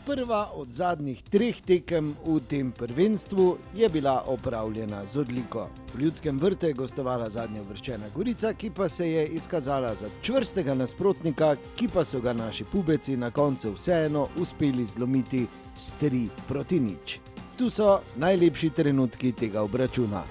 Prva od zadnjih 3 tekem v tem prvenstvu je bila opravljena z odliko. V Ljudskem vrtu je gostovala zadnja uvrščena Gorica, ki pa se je izkazala za čvrstega nasprotnika, ki pa so ga naši pubeci na koncu vseeno uspeli zlomiti s 3-0. Tu so najlepši trenutki tega obračuna.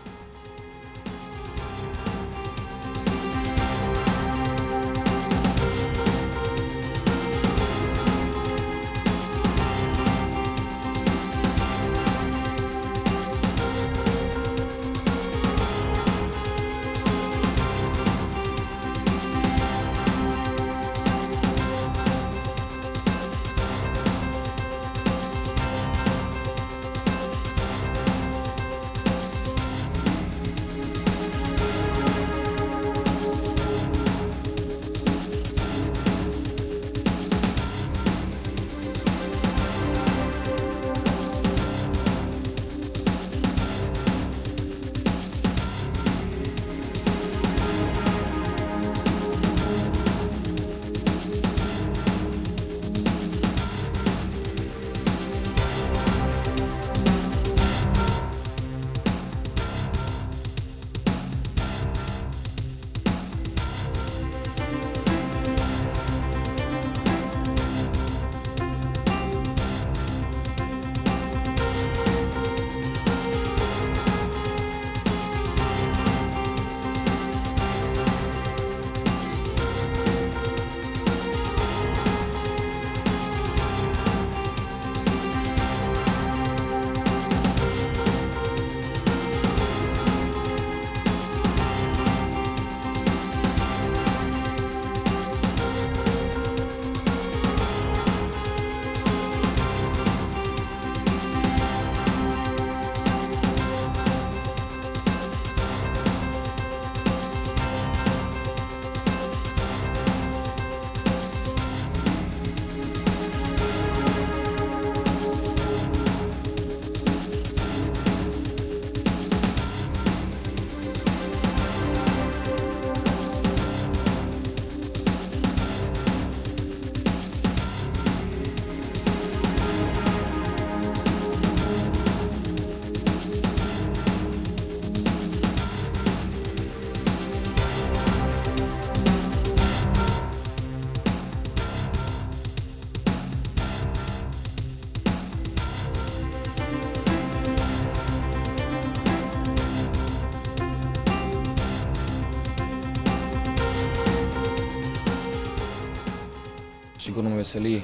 Sigurno me veseli,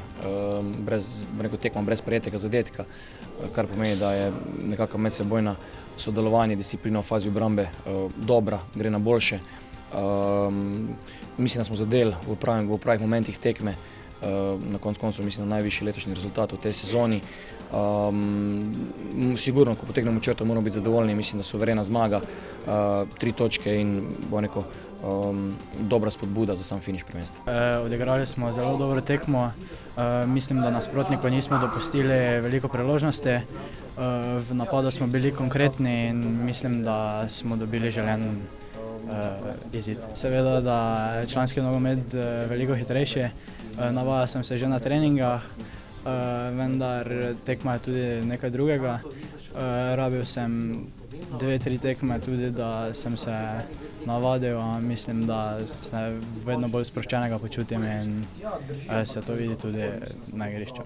tekmo brez prejetega zadetka, kar pomeni, da je nekako medsebojno sodelovanje, disciplina v fazi obrambe dobra, gre na boljše. Mislim, da smo zadeli v pravih momentih tekme, na koncu mislim, da najvišji letošnji rezultat v tej sezoni. Sigurno, ko potegnemo črto, moramo biti zadovoljni, mislim, da suverena zmaga, 3 točke in bo neko dobra spodbuda za sam finiš prvenstva. Odigrali smo zelo dobro tekmo, mislim, da nasprotniku nismo dopustili veliko priložnosti, v napadu smo bili konkretni in mislim, da smo dobili želen izid. Seveda, da je članski nogomet veliko hitrejši, navajal sem se že na treningah, vendar tekma je tudi nekaj drugega. Rabil sem 2-3 tekme tudi, da sem se navadil, mislim, da se vedno bolj sproščenega počutim in se to vidi tudi na igrišču.